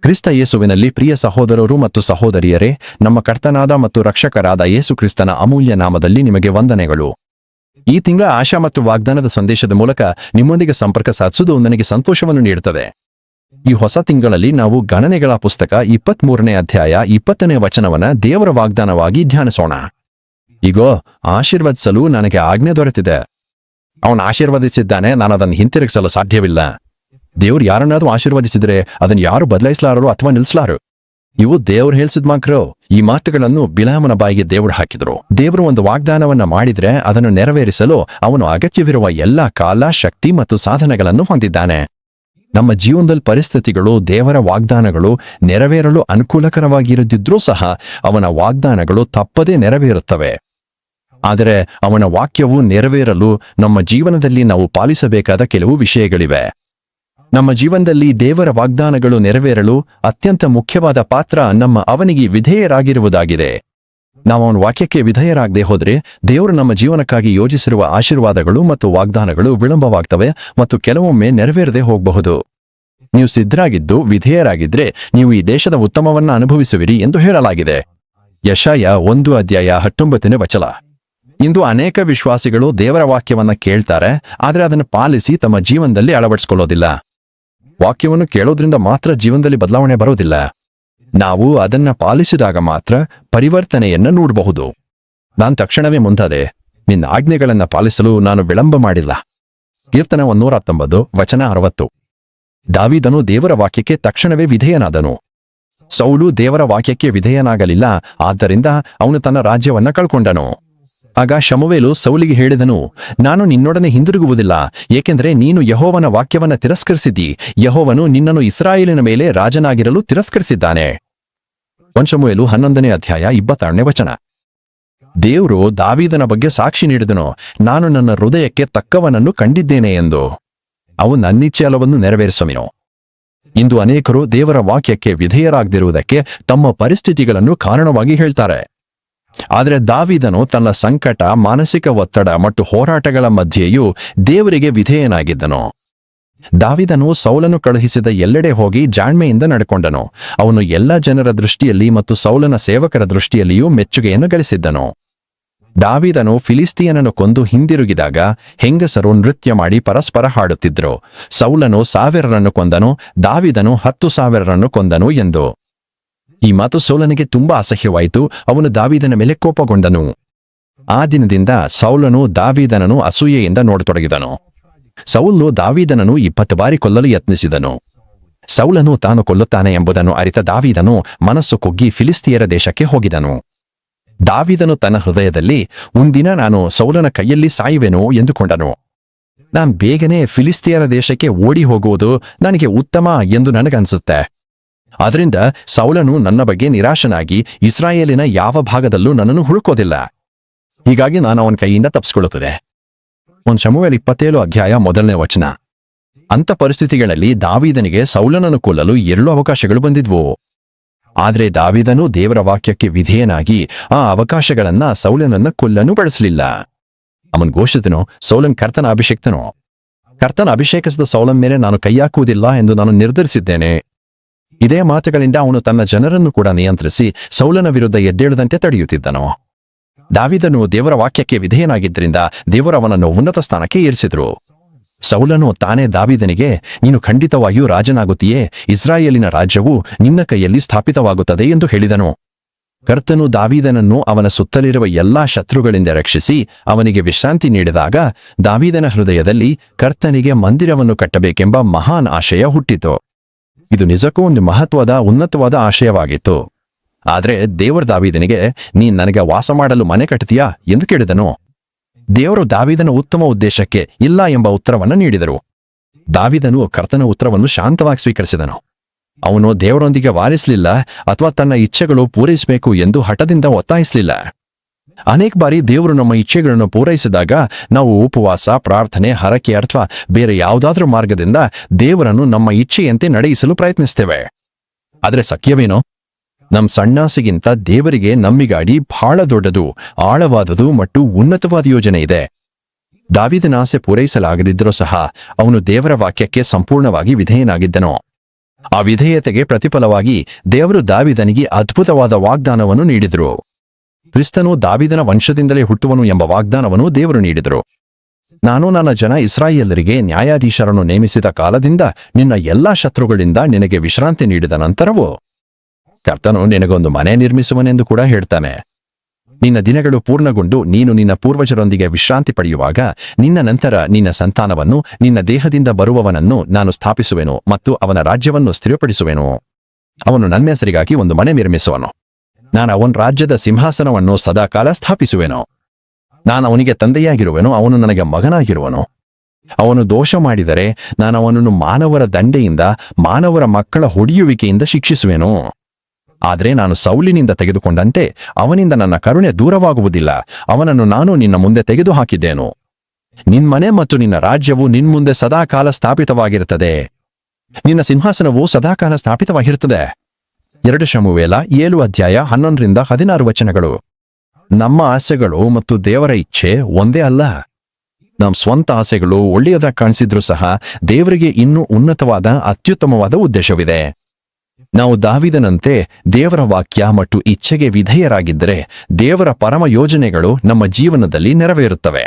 ಕ್ರಿಸ್ತ ಯೇಸುವಿನಲ್ಲಿ ಪ್ರಿಯ ಸಹೋದರರು ಮತ್ತು ಸಹೋದರಿಯರೇ, ನಮ್ಮ ಕರ್ತನಾದ ಮತ್ತು ರಕ್ಷಕರಾದ ಯೇಸು ಕ್ರಿಸ್ತನ ಅಮೂಲ್ಯ ನಾಮದಲ್ಲಿ ನಿಮಗೆ ವಂದನೆಗಳು. ಈ ತಿಂಗಳ ಆಶಾ ಮತ್ತು ವಾಗ್ದಾನದ ಸಂದೇಶದ ಮೂಲಕ ನಿಮ್ಮೊಂದಿಗೆ ಸಂಪರ್ಕ ಸಾಧಿಸುವುದು ನನಗೆ ಸಂತೋಷವನ್ನು ನೀಡುತ್ತದೆ. ಈ ಹೊಸ ತಿಂಗಳಲ್ಲಿ ನಾವು ಗಣನೆಗಳ ಪುಸ್ತಕ 23ನೇ ಅಧ್ಯಾಯ 20ನೇ ವಚನವನ್ನ ದೇವರ ವಾಗ್ದಾನವಾಗಿ ಧ್ಯಾನಿಸೋಣ. ಈಗೋ, ಆಶೀರ್ವದಿಸಲು ನನಗೆ ಆಜ್ಞೆ ದೊರೆತಿದೆ. ಅವನು ಆಶೀರ್ವದಿಸಿದ್ದಾನೆ, ನಾನು ಅದನ್ನು ಹಿಂತಿರುಗಿಸಲು ಸಾಧ್ಯವಿಲ್ಲ. ದೇವ್ರು ಯಾರನ್ನಾದ್ರೂ ಆಶೀರ್ವದಿಸಿದ್ರೆ ಅದನ್ನು ಯಾರು ಬದಲಾಯಿಸಲಾರರು ಅಥವಾ ನಿಲ್ಲಿಸಲಾರು. ಇವು ದೇವ್ರು ಹೇಳ್ಸಿದ್ ಮಾಕ್ರು. ಈ ಮಾತುಗಳನ್ನು ಬಿಳಾಮನ ಬಾಯಿಗೆ ದೇವರು ಹಾಕಿದ್ರು. ದೇವರು ಒಂದು ವಾಗ್ದಾನವನ್ನ ಮಾಡಿದ್ರೆ ಅದನ್ನು ನೆರವೇರಿಸಲು ಅವನು ಅಗತ್ಯವಿರುವ ಎಲ್ಲಾ ಕಾಲ, ಶಕ್ತಿ ಮತ್ತು ಸಾಧನಗಳನ್ನು ಹೊಂದಿದ್ದಾನೆ. ನಮ್ಮ ಜೀವನದಲ್ಲಿ ಪರಿಸ್ಥಿತಿಗಳು, ದೇವರ ವಾಗ್ದಾನಗಳು ನೆರವೇರಲು ಅನುಕೂಲಕರವಾಗಿರದಿದ್ರೂ ಸಹ ಅವನ ವಾಗ್ದಾನಗಳು ತಪ್ಪದೇ ನೆರವೇರುತ್ತವೆ. ಆದರೆ ಅವನ ವಾಕ್ಯವು ನೆರವೇರಲು ನಮ್ಮ ಜೀವನದಲ್ಲಿ ನಾವು ಪಾಲಿಸಬೇಕಾದ ಕೆಲವು ವಿಷಯಗಳಿವೆ. ನಮ್ಮ ಜೀವನದಲ್ಲಿ ದೇವರ ವಾಗ್ದಾನಗಳು ನೆರವೇರಲು ಅತ್ಯಂತ ಮುಖ್ಯವಾದ ಪಾತ್ರ ಅವನಿಗೆ ವಿಧೇಯರಾಗಿರುವುದಾಗಿದೆ. ನಾವು ಅವನ ವಾಕ್ಯಕ್ಕೆ ವಿಧೇಯರಾಗದೆ ಹೋದ್ರೆ ದೇವರು ನಮ್ಮ ಜೀವನಕ್ಕಾಗಿ ಯೋಜಿಸಿರುವ ಆಶೀರ್ವಾದಗಳು ಮತ್ತು ವಾಗ್ದಾನಗಳು ವಿಳಂಬವಾಗ್ತವೆ ಮತ್ತು ಕೆಲವೊಮ್ಮೆ ನೆರವೇರದೆ ಹೋಗಬಹುದು. ನೀವು ಸಿದ್ಧರಾಗಿದ್ದು ವಿಧೇಯರಾಗಿದ್ರೆ ನೀವು ಈ ದೇಶದ ಉತ್ತಮವನ್ನ ಅನುಭವಿಸುವಿರಿ ಎಂದು ಹೇಳಲಾಗಿದೆ. ಯೆಶಾಯ 1 ಅಧ್ಯಾಯ 19ನೇ ವಚನ. ಇಂದು ಅನೇಕ ವಿಶ್ವಾಸಿಗಳು ದೇವರ ವಾಕ್ಯವನ್ನ ಕೇಳ್ತಾರೆ, ಆದರೆ ಅದನ್ನು ಪಾಲಿಸಿ ತಮ್ಮ ಜೀವನದಲ್ಲಿ ಅಳವಡಿಸಿಕೊಳ್ಳೋದಿಲ್ಲ. ವಾಕ್ಯವನ್ನು ಕೇಳೋದ್ರಿಂದ ಮಾತ್ರ ಜೀವನದಲ್ಲಿ ಬದಲಾವಣೆ ಬರೋದಿಲ್ಲ. ನಾವು ಅದನ್ನ ಪಾಲಿಸಿದಾಗ ಮಾತ್ರ ಪರಿವರ್ತನೆಯನ್ನ ನೋಡಬಹುದು. ನಾನು ತಕ್ಷಣವೇ ಮುಂದಾದೆ, ನಿನ್ನ ಆಜ್ಞೆಗಳನ್ನ ಪಾಲಿಸಲು ನಾನು ವಿಳಂಬ ಮಾಡಿಲ್ಲ. ಕೀರ್ತನೆ 119 ವಚನ 60. ದಾವೀದನು ದೇವರ ವಾಕ್ಯಕ್ಕೆ ತಕ್ಷಣವೇ ವಿಧೇಯನಾದನು. ಸೌಲು ದೇವರ ವಾಕ್ಯಕ್ಕೆ ವಿಧೇಯನಾಗಲಿಲ್ಲ, ಆದ್ದರಿಂದ ಅವನು ತನ್ನ ರಾಜ್ಯವನ್ನ ಕಳ್ಕೊಂಡನು. ಆಗ ಶಮುವೇಲು ಸೌಲಿಗೆ ಹೇಳಿದನು, ನಾನು ನಿನ್ನೊಡನೆ ಹಿಂದಿರುಗುವುದಿಲ್ಲ, ಏಕೆಂದರೆ ನೀನು ಯೆಹೋವನ ವಾಕ್ಯವನ್ನ ತಿರಸ್ಕರಿಸಿದ್ದೀ. ಯೆಹೋವನು ನಿನ್ನನ್ನು ಇಸ್ರಾಯೇಲಿನ ಮೇಲೆ ರಾಜನಾಗಿರಲು ತಿರಸ್ಕರಿಸಿದ್ದಾನೆ. 1 ಶಮುವೇಲು 11ನೇ ಅಧ್ಯಾಯ 22ನೇ ವಚನ. ದೇವರು ದಾವೀದನ ಬಗ್ಗೆ ಸಾಕ್ಷಿ ನೀಡಿದನು, ನಾನು ನನ್ನ ಹೃದಯಕ್ಕೆ ತಕ್ಕವನನ್ನು ಕಂಡಿದ್ದೇನೆ ಎಂದು. ಅವನು ನನ್ನಿಚ್ಛೆಯಲ್ಲವನ್ನು ನೆರವೇರಿಸುವನು. ಇಂದು ಅನೇಕರು ದೇವರ ವಾಕ್ಯಕ್ಕೆ ವಿಧೇಯರಾಗದಿರುವುದಕ್ಕೆ ತಮ್ಮ ಪರಿಸ್ಥಿತಿಗಳನ್ನು ಕಾರಣವಾಗಿ ಹೇಳ್ತಾರೆ. ಆದರೆ ದಾವೀದನು ತನ್ನ ಸಂಕಟ, ಮಾನಸಿಕ ಒತ್ತಡ ಮತ್ತು ಹೋರಾಟಗಳ ಮಧ್ಯೆಯೂ ದೇವರಿಗೆ ವಿಧೇಯನಾಗಿದ್ದನು. ದಾವೀದನು ಸೌಲನು ಕಳುಹಿಸಿದ ಎಲ್ಲೆಡೆ ಹೋಗಿ ಜಾಣ್ಮೆಯಿಂದ ನಡ್ಕೊಂಡನು. ಅವನು ಎಲ್ಲ ಜನರ ದೃಷ್ಟಿಯಲ್ಲಿ ಮತ್ತು ಸೌಲನ ಸೇವಕರ ದೃಷ್ಟಿಯಲ್ಲಿಯೂ ಮೆಚ್ಚುಗೆಯನ್ನು ಗಳಿಸಿದ್ದನು. ದಾವೀದನು ಫಿಲಿಸ್ತೀಯನನ್ನು ಕೊಂದು ಹಿಂದಿರುಗಿದಾಗ ಹೆಂಗಸರು ನೃತ್ಯ ಮಾಡಿ ಪರಸ್ಪರ ಹಾಡುತ್ತಿದ್ದರು. ಸೌಲನು 1000ರನ್ನು ಕೊಂದನು, ದಾವೀದನು 10,000ರನ್ನು ಕೊಂದನು ಎಂದು. ಈ ಮಾತು ಸೌಲನಿಗೆ ತುಂಬಾ ಅಸಹ್ಯವಾಯಿತು. ಅವನು ದಾವೀದನ ಮೇಲೆ ಕೋಪಗೊಂಡನು. ಆ ದಿನದಿಂದ ಸೌಲನು ದಾವೀದನನ್ನು ಅಸೂಯೆಯಿಂದ ನೋಡತೊಡಗಿದನು. ಸೌಲನು ದಾವೀದನನ್ನು 20 ಬಾರಿ ಕೊಲ್ಲಲು ಯತ್ನಿಸಿದನು. ಸೌಲನು ತಾನು ಕೊಲ್ಲುತ್ತಾನೆ ಎಂಬುದನ್ನು ಅರಿತ ದಾವೀದನು ಮನಸ್ಸು ಕುಗ್ಗಿ ಫಿಲಿಸ್ತೀಯರ ದೇಶಕ್ಕೆ ಹೋಗಿದನು. ದಾವೀದನು ತನ್ನ ಹೃದಯದಲ್ಲಿ, ಒಂದಿನ ನಾನು ಸೌಲನ ಕೈಯಲ್ಲಿ ಸಾಯುವೆನೋ ಎಂದುಕೊಂಡನು. ನಾನು ಬೇಗನೆ ಫಿಲಿಸ್ತೀಯರ ದೇಶಕ್ಕೆ ಓಡಿ ಹೋಗುವುದು ನನಗೆ ಉತ್ತಮ ಎಂದು ನನಗನ್ಸುತ್ತೆ. ಆದ್ರಿಂದ ಸೌಲನು ನನ್ನ ಬಗ್ಗೆ ನಿರಾಶನಾಗಿ ಇಸ್ರಾಯೇಲಿನ ಯಾವ ಭಾಗದಲ್ಲೂ ನನ್ನನ್ನು ಹುಡುಕೋದಿಲ್ಲ. ಹೀಗಾಗಿ ನಾನು ಅವನ ಕೈಯಿಂದ ತಪ್ಪಿಸಿಕೊಳ್ಳುತ್ತದೆ. 1 ಶಮುವೇಲ 27 ಅಧ್ಯಾಯ 1ನೇ ವಚನ. ಅಂಥ ಪರಿಸ್ಥಿತಿಗಳಲ್ಲಿ ದಾವೀದನಿಗೆ ಸೌಲನನ್ನು ಕೊಲ್ಲಲು 2 ಅವಕಾಶಗಳು ಬಂದಿದ್ವು. ಆದರೆ ದಾವೀದನು ದೇವರ ವಾಕ್ಯಕ್ಕೆ ವಿಧೇಯನಾಗಿ ಆ ಅವಕಾಶಗಳನ್ನ ಸೌಲನನ್ನ ಕೊಲ್ಲನು ಬಳಸಲಿಲ್ಲ. ಅವನು ಘೋಷಿಸಿದನು, ಸೌಲನ್ ಕರ್ತನ ಅಭಿಷೇಕ್ತನು. ಕರ್ತನ ಅಭಿಷೇಕಿಸಿದ ಸೌಲನ ಮೇಲೆ ನಾನು ಕೈ ಹಾಕುವುದಿಲ್ಲ ಎಂದು ನಾನು ನಿರ್ಧರಿಸಿದ್ದೇನೆ. ಇದೇ ಮಾತುಗಳಿಂದ ಅವನು ತನ್ನ ಜನರನ್ನು ಕೂಡ ನಿಯಂತ್ರಿಸಿ ಸೌಲನ ವಿರುದ್ಧ ಎದ್ದೇಳದಂತೆ ತಡೆಯುತ್ತಿದ್ದನು. ದಾವೀದನು ದೇವರ ವಾಕ್ಯಕ್ಕೆ ವಿಧೇಯನಾಗಿದ್ದರಿಂದ ದೇವರು ಅವನನ್ನು ಉನ್ನತ ಸ್ಥಾನಕ್ಕೆ ಏರಿಸಿದ್ರು. ಸೌಲನು ತಾನೇ ದಾವೀದನಿಗೆ, ನೀನು ಖಂಡಿತವಾಗಿಯೂ ರಾಜನಾಗುತ್ತೀಯೇ, ಇಸ್ರಾಯೇಲಿನ ರಾಜ್ಯವು ನಿನ್ನ ಕೈಯಲ್ಲಿ ಸ್ಥಾಪಿತವಾಗುತ್ತದೆ ಎಂದು ಹೇಳಿದನು. ಕರ್ತನು ದಾವೀದನನ್ನು ಅವನ ಸುತ್ತಲಿರುವ ಎಲ್ಲಾ ಶತ್ರುಗಳಿಂದ ರಕ್ಷಿಸಿ ಅವನಿಗೆ ವಿಶ್ರಾಂತಿ ನೀಡಿದಾಗ ದಾವೀದನ ಹೃದಯದಲ್ಲಿ ಕರ್ತನಿಗೆ ಮಂದಿರವನ್ನು ಕಟ್ಟಬೇಕೆಂಬ ಮಹಾನ್ ಆಶಯ ಹುಟ್ಟಿತು. ಇದು ನಿಜಕ್ಕೂ ಒಂದು ಮಹತ್ವದ, ಉನ್ನತವಾದ ಆಶಯವಾಗಿತ್ತು. ಆದರೆ ದೇವರು ದಾವೀದನಿಗೆ, ನೀನ್ ನನಗೆ ವಾಸ ಮಾಡಲು ಮನೆ ಕಟ್ಟುತ್ತೀಯಾ ಎಂದು ಕೇಳಿದನು. ದೇವರು ದಾವೀದನ ಉತ್ತಮ ಉದ್ದೇಶಕ್ಕೆ ಇಲ್ಲ ಎಂಬ ಉತ್ತರವನ್ನು ನೀಡಿದರು. ದಾವೀದನು ಕರ್ತನ ಉತ್ತರವನ್ನು ಶಾಂತವಾಗಿ ಸ್ವೀಕರಿಸಿದನು. ಅವನು ದೇವರೊಂದಿಗೆ ವಾರಿಸಲಿಲ್ಲ ಅಥವಾ ತನ್ನ ಇಚ್ಛೆಗಳು ಪೂರೈಸಬೇಕು ಎಂದು ಹಠದಿಂದ ಒತ್ತಾಯಿಸಲಿಲ್ಲ. ಅನೇಕ ಬಾರಿ ದೇವರು ನಮ್ಮ ಇಚ್ಛೆಗಳನ್ನು ಪೂರೈಸಿದಾಗ ನಾವು ಉಪವಾಸ, ಪ್ರಾರ್ಥನೆ, ಹರಕೆ ಅಥವಾ ಬೇರೆ ಯಾವುದಾದ್ರೂ ಮಾರ್ಗದಿಂದ ದೇವರನ್ನು ನಮ್ಮ ಇಚ್ಛೆಯಂತೆ ನಡೆಯಿಸಲು ಪ್ರಯತ್ನಿಸ್ತೇವೆ. ಆದರೆ ಸತ್ಯವೇನೋ, ನಮ್ಮ ಸಣ್ಣಾಸೆಗಿಂತ ದೇವರಿಗೆ ನಮ್ಮಿಗಾಡಿ ಬಹಳ ದೊಡ್ಡದು, ಆಳವಾದದು ಮತ್ತು ಉನ್ನತವಾದ ಯೋಜನೆ ಇದೆ. ದಾವೀದನ ಆಸೆ ಪೂರೈಸಲಾಗದಿದ್ದರೂ ಸಹ ಅವನು ದೇವರ ವಾಕ್ಯಕ್ಕೆ ಸಂಪೂರ್ಣವಾಗಿ ವಿಧೇಯನಾಗಿದ್ದನು. ಆ ವಿಧೇಯತೆಗೆ ಪ್ರತಿಫಲವಾಗಿ ದೇವರು ದಾವಿದನಿಗೆ ಅದ್ಭುತವಾದ ವಾಗ್ದಾನವನ್ನು ನೀಡಿದರು. ಕ್ರಿಸ್ತನು ದಾವಿದನ ವಂಶದಿಂದಲೇ ಹುಟ್ಟುವನು ಎಂಬ ವಾಗ್ದಾನವನ್ನು ದೇವರು ನೀಡಿದರು. ನಾನು ನನ್ನ ಜನ ಇಸ್ರಾಯೇಲರಿಗೆ ನ್ಯಾಯಾಧೀಶರನ್ನು ನೇಮಿಸಿದ ಕಾಲದಿಂದ ನಿನ್ನ ಎಲ್ಲಾ ಶತ್ರುಗಳಿಂದ ನಿನಗೆ ವಿಶ್ರಾಂತಿ ನೀಡಿದ ನಂತರವೂ ಕರ್ತನು ನಿನಗೊಂದು ಮನೆ ನಿರ್ಮಿಸುವನೆಂದು ಕೂಡ ಹೇಳ್ತಾನೆ. ನಿನ್ನ ದಿನಗಳು ಪೂರ್ಣಗೊಂಡು ನೀನು ನಿನ್ನ ಪೂರ್ವಜರೊಂದಿಗೆ ವಿಶ್ರಾಂತಿ ಪಡೆಯುವಾಗ ನಿನ್ನ ನಂತರ ನಿನ್ನ ಸಂತಾನವನ್ನು ನಿನ್ನ ದೇಹದಿಂದ ಬರುವವನನ್ನು ನಾನು ಸ್ಥಾಪಿಸುವೆನು ಮತ್ತು ಅವನ ರಾಜ್ಯವನ್ನು ಸ್ಥಿರಪಡಿಸುವೆನು. ಅವನು ನನ್ನ ಹೆಸರಿಗಾಗಿ ಒಂದು ಮನೆ ನಿರ್ಮಿಸುವನು. ನಾನು ಅವನ ರಾಜ್ಯದ ಸಿಂಹಾಸನವನ್ನು ಸದಾಕಾಲ ಸ್ಥಾಪಿಸುವೆನು. ನಾನು ಅವನಿಗೆ ತಂದೆಯಾಗಿರುವೆನು, ಅವನು ನನಗೆ ಮಗನಾಗಿರುವನು. ಅವನು ದೋಷ ಮಾಡಿದರೆ ನಾನು ಅವನನ್ನು ಮಾನವರ ದಂಡೆಯಿಂದ, ಮಾನವರ ಮಕ್ಕಳ ಹೊಡೆಯುವಿಕೆಯಿಂದ ಶಿಕ್ಷಿಸುವೆನು. ಆದರೆ ನಾನು ಸೌಲಿನಿಂದ ತೆಗೆದುಕೊಂಡಂತೆ ಅವನಿಂದ ನನ್ನ ಕರುಣೆ ದೂರವಾಗುವುದಿಲ್ಲ. ಅವನನ್ನು ನಾನು ನಿನ್ನ ಮುಂದೆ ತೆಗೆದು ಹಾಕಿದ್ದೇನು. ನಿನ್ ಮನೆ ಮತ್ತು ನಿನ್ನ ರಾಜ್ಯವು ನಿನ್ಮುಂದೆ ಸದಾಕಾಲ ಸ್ಥಾಪಿತವಾಗಿರುತ್ತದೆ. ನಿನ್ನ ಸಿಂಹಾಸನವು ಸದಾಕಾಲ ಸ್ಥಾಪಿತವಾಗಿರುತ್ತದೆ. 2 ಶಮುವೇಲ 7:11-16 ವಚನಗಳು. ನಮ್ಮ ಆಸೆಗಳು ಮತ್ತು ದೇವರ ಇಚ್ಛೆ ಒಂದೇ ಅಲ್ಲ. ನಮ್ಮ ಸ್ವಂತ ಆಸೆಗಳು ಒಳ್ಳೆಯದಾಗಿ ಕಾಣಿಸಿದ್ರೂ ಸಹ ದೇವರಿಗೆ ಇನ್ನೂ ಉನ್ನತವಾದ ಅತ್ಯುತ್ತಮವಾದ ಉದ್ದೇಶವಿದೆ. ನಾವು ದಾವಿದನಂತೆ ದೇವರ ವಾಕ್ಯ ಮತ್ತು ಇಚ್ಛೆಗೆ ವಿಧೇಯರಾಗಿದ್ದರೆ ದೇವರ ಪರಮ ಯೋಜನೆಗಳು ನಮ್ಮ ಜೀವನದಲ್ಲಿ ನೆರವೇರುತ್ತವೆ.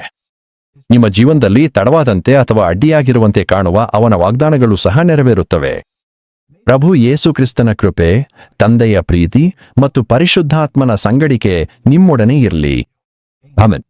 ನಿಮ್ಮ ಜೀವನದಲ್ಲಿ ತಡವಾದಂತೆ ಅಥವಾ ಅಡ್ಡಿಯಾಗಿರುವಂತೆ ಕಾಣುವ ಅವನ ವಾಗ್ದಾನಗಳು ಸಹ ನೆರವೇರುತ್ತವೆ. ಪ್ರಭು ಯೇಸು ಕ್ರಿಸ್ತನ ಕೃಪೆ, ತಂದೆಯ ಪ್ರೀತಿ ಮತ್ತು ಪರಿಶುದ್ಧಾತ್ಮನ ಸಂಗಡಿಕೆ ನಿಮ್ಮೊಡನೆ ಇರಲಿ. ಆಮೆನ್.